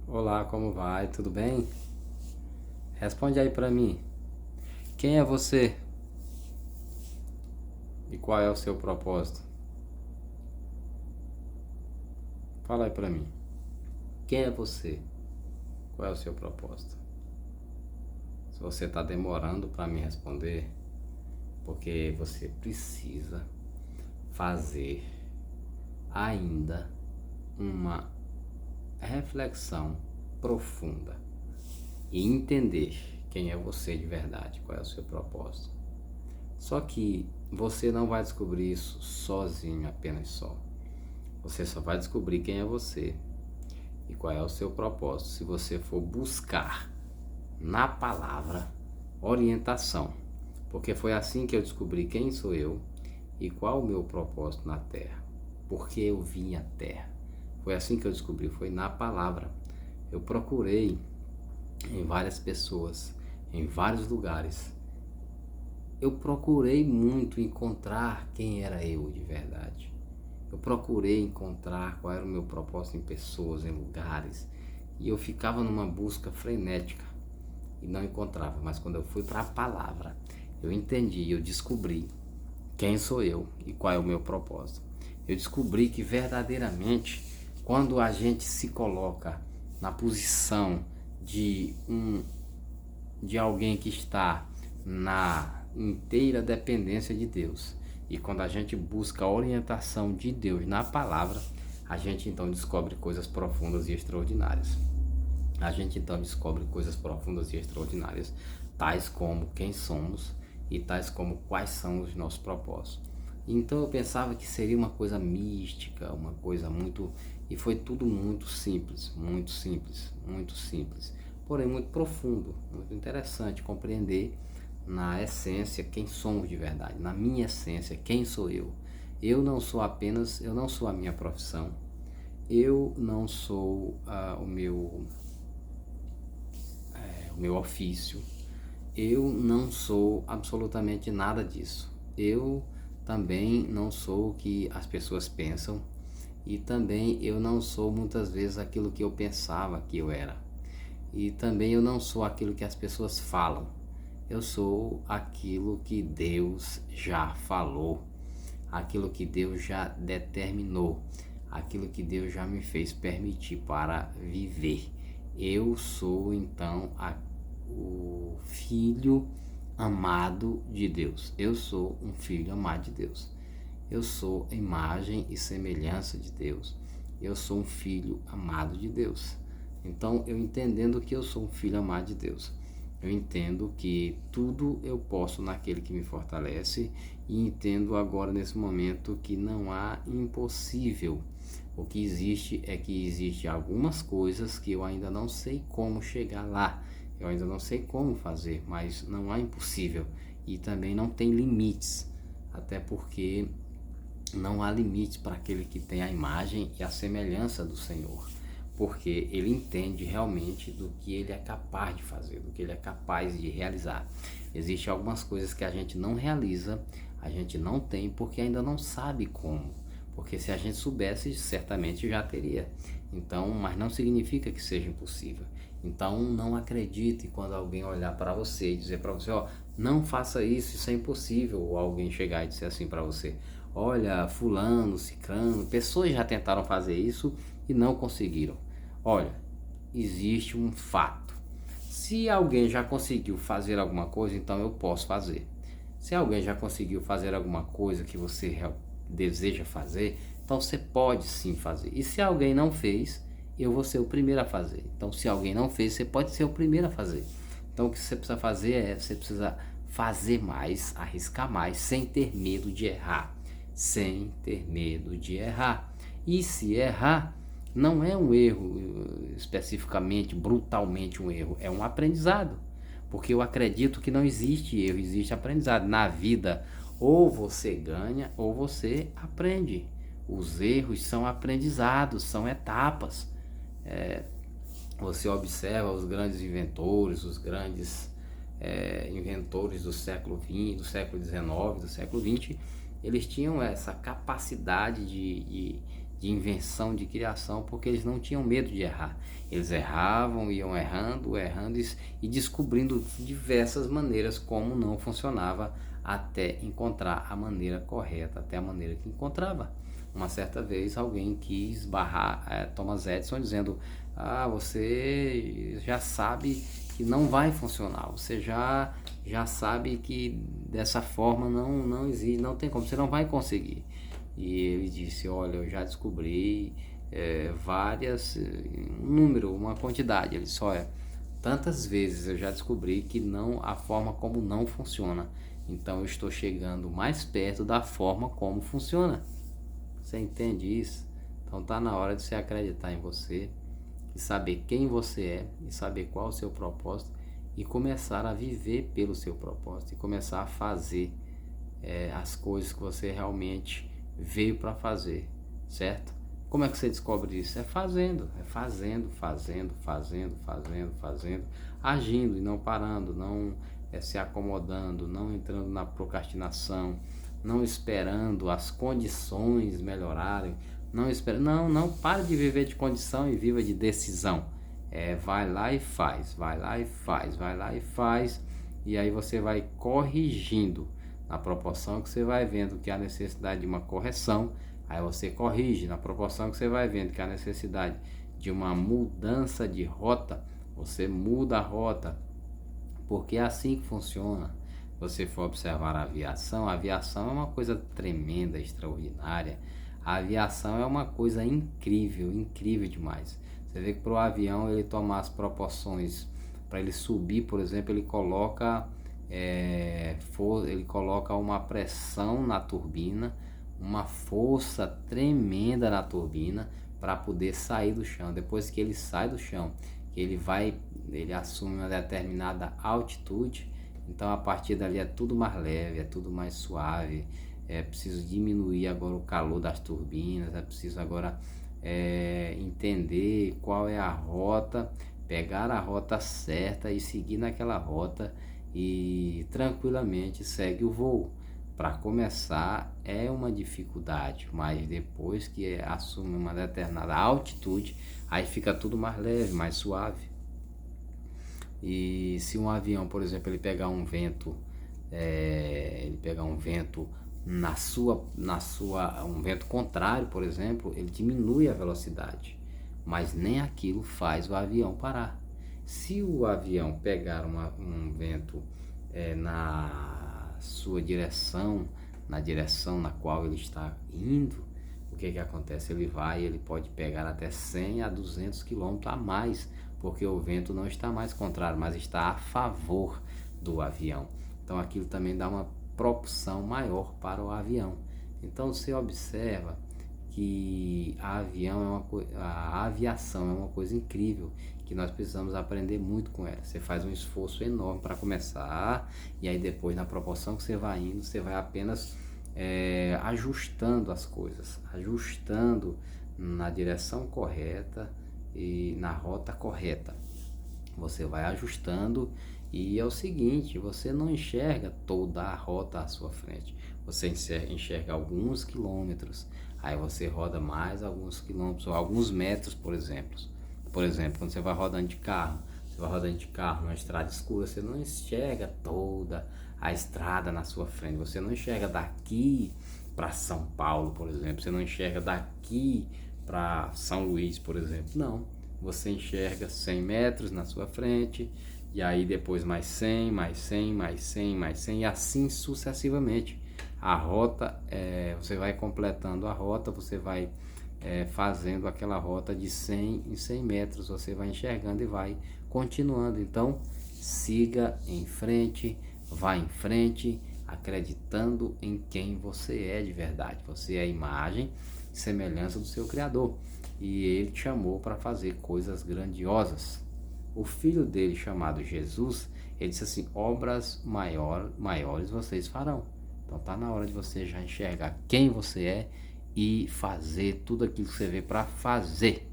Olá, como vai? Tudo bem? Responde aí pra mim. Quem é você e qual é o seu propósito? Fala aí pra mim. Quem é você? Qual é o seu propósito? Se você tá demorando pra me responder, porque você precisa fazer ainda uma reflexão profunda e entender quem é você de verdade, qual é o seu propósito. Só que você não vai descobrir isso sozinho, apenas só. Você só vai descobrir quem é você e qual é o seu propósito se você for buscar na palavra orientação. Porque foi assim que eu descobri quem sou eu e qual o meu propósito na terra. Porque eu vim à terra. Foi assim que eu descobri, foi na palavra. Eu procurei em várias pessoas, em vários lugares. Eu procurei muito encontrar quem era eu de verdade. Eu procurei encontrar qual era o meu propósito em pessoas, em lugares, e eu ficava numa busca frenética e não encontrava. Mas quando eu fui para a palavra, eu entendi, eu descobri quem sou eu e qual é o meu propósito. Eu descobri que verdadeiramente, quando a gente se coloca na posição de alguém que está na inteira dependência de Deus, e quando a gente busca a orientação de Deus na palavra, a gente então descobre coisas profundas e extraordinárias. A gente então descobre coisas profundas e extraordinárias, tais como quem somos e tais como quais são os nossos propósitos. Então eu pensava que seria uma coisa mística, uma coisa muito... E foi tudo muito simples, muito simples, muito simples. Porém muito profundo, muito interessante compreender na essência quem somos de verdade, na minha essência, quem sou eu. Eu não sou a minha profissão, eu não sou o meu ofício, eu não sou absolutamente nada disso. Eu também não sou o que as pessoas pensam e também eu não sou muitas vezes aquilo que eu pensava que eu era. E também eu não sou aquilo que as pessoas falam. Eu sou aquilo que Deus já falou, aquilo que Deus já determinou, aquilo que Deus já me fez permitir para viver. Eu sou então o filho amado de Deus. Eu sou um filho amado de Deus. Eu sou a imagem e semelhança de Deus. Eu sou um filho amado de Deus. Então, eu entendendo que eu sou um filho amado de Deus, eu entendo que tudo eu posso naquele que me fortalece e entendo agora nesse momento que não há impossível. O que existe é que existe algumas coisas que eu ainda não sei como chegar lá. Eu ainda não sei como fazer, mas não há impossível e também não tem limites, até porque não há limites para aquele que tem a imagem e a semelhança do Senhor, porque ele entende realmente do que ele é capaz de fazer, do que ele é capaz de realizar. Existem algumas coisas que a gente não realiza, a gente não tem porque ainda não sabe como, porque se a gente soubesse, certamente já teria. Então, mas não significa que seja impossível. Então, não acredite quando alguém olhar para você e dizer para você, ó, não faça isso, isso é impossível, ou alguém chegar e dizer assim para você, olha, fulano, cicrano, pessoas já tentaram fazer isso e não conseguiram. Olha, existe um fato. Se alguém já conseguiu fazer alguma coisa, então eu posso fazer. Se alguém já conseguiu fazer alguma coisa que você deseja fazer, então você pode sim fazer. E se alguém não fez, eu vou ser o primeiro a fazer. Então, se alguém não fez, você pode ser o primeiro a fazer. Então, o que você precisa fazer é, você precisa fazer mais, arriscar mais, sem ter medo de errar. Sem ter medo de errar. E se errar, não é um erro especificamente, brutalmente um erro, é um aprendizado. Porque eu acredito que não existe erro, existe aprendizado. Na vida, ou você ganha ou você aprende. Os erros são aprendizados, são etapas. Você observa os grandes inventores, os grandes inventores do século XX, do século XIX, do século XX, eles tinham essa capacidade de de invenção, de criação, porque eles não tinham medo de errar. Eles erravam, iam errando, errando e descobrindo diversas maneiras como não funcionava até encontrar a maneira correta, até a maneira que encontrava. Uma certa vez alguém quis barrar Thomas Edison dizendo: você já sabe que não vai funcionar, você já sabe que dessa forma não existe, não tem como, você não vai conseguir. E ele disse: olha, eu já descobri um número, uma quantidade. Ele disse: olha, tantas vezes eu já descobri que não, a forma como não funciona, então eu estou chegando mais perto da forma como funciona. Você entende isso? Então tá na hora de você acreditar em você, e saber quem você é, e saber qual é o seu propósito, e começar a viver pelo seu propósito, e começar a fazer as coisas que você realmente veio para fazer, certo? Como é que você descobre isso? É fazendo, agindo e não parando, não se acomodando, não entrando na procrastinação, não esperando as condições melhorarem, não pare de viver de condição e viva de decisão. Vai lá e faz, e aí você vai corrigindo na proporção que você vai vendo que há necessidade de uma correção. Aí você corrige na proporção que você vai vendo que há necessidade de uma mudança de rota, você muda a rota, porque é assim que funciona. Você for observar a aviação é uma coisa tremenda, extraordinária. A aviação é uma coisa incrível, incrível demais. Você vê que para o avião ele tomar as proporções, para ele subir, por exemplo, ele coloca uma pressão na turbina, uma força tremenda na turbina para poder sair do chão. Depois que ele sai do chão, ele assume uma determinada altitude, então a partir dali é tudo mais leve, é tudo mais suave. É preciso diminuir agora o calor das turbinas, é preciso agora entender qual é a rota, pegar a rota certa e seguir naquela rota, e tranquilamente segue o voo. Para começar é uma dificuldade, mas depois que assume uma determinada altitude, aí fica tudo mais leve, mais suave. E se um avião, por exemplo, ele pegar um vento um vento contrário, por exemplo, ele diminui a velocidade, mas nem aquilo faz o avião parar. Se o avião pegar um vento na sua direção, na direção na qual ele está indo, o que acontece? Ele pode pegar até 100 a 200 km a mais, porque o vento não está mais contrário, mas está a favor do avião. Então aquilo também dá uma propulsão maior para o avião. Então você observa que a aviação é uma coisa incrível, que nós precisamos aprender muito com ela. Você faz um esforço enorme para começar, e aí depois, na proporção que você vai indo, você vai apenas ajustando as coisas, ajustando na direção correta e na rota correta. Você vai ajustando, e é o seguinte: você não enxerga toda a rota à sua frente, você enxerga alguns quilômetros, aí você roda mais alguns quilômetros ou alguns metros, por exemplo, quando você vai rodando de carro, numa estrada escura, você não enxerga toda a estrada na sua frente, você não enxerga daqui para São Paulo, por exemplo, você não enxerga daqui para São Luís, por exemplo, não. Você enxerga 100 metros na sua frente, e aí depois mais 100, mais 100, mais 100, mais 100, e assim sucessivamente. A rota, você vai completando a rota, você vai fazendo aquela rota de 100 em 100 metros, você vai enxergando e vai continuando. Então, siga em frente, vá em frente, acreditando em quem você é de verdade. Você é a imagem e semelhança do seu Criador, e Ele te chamou para fazer coisas grandiosas. O filho dele, chamado Jesus, ele disse assim: obras maiores vocês farão. Então tá na hora de você já enxergar quem você é e fazer tudo aquilo que você veio para fazer.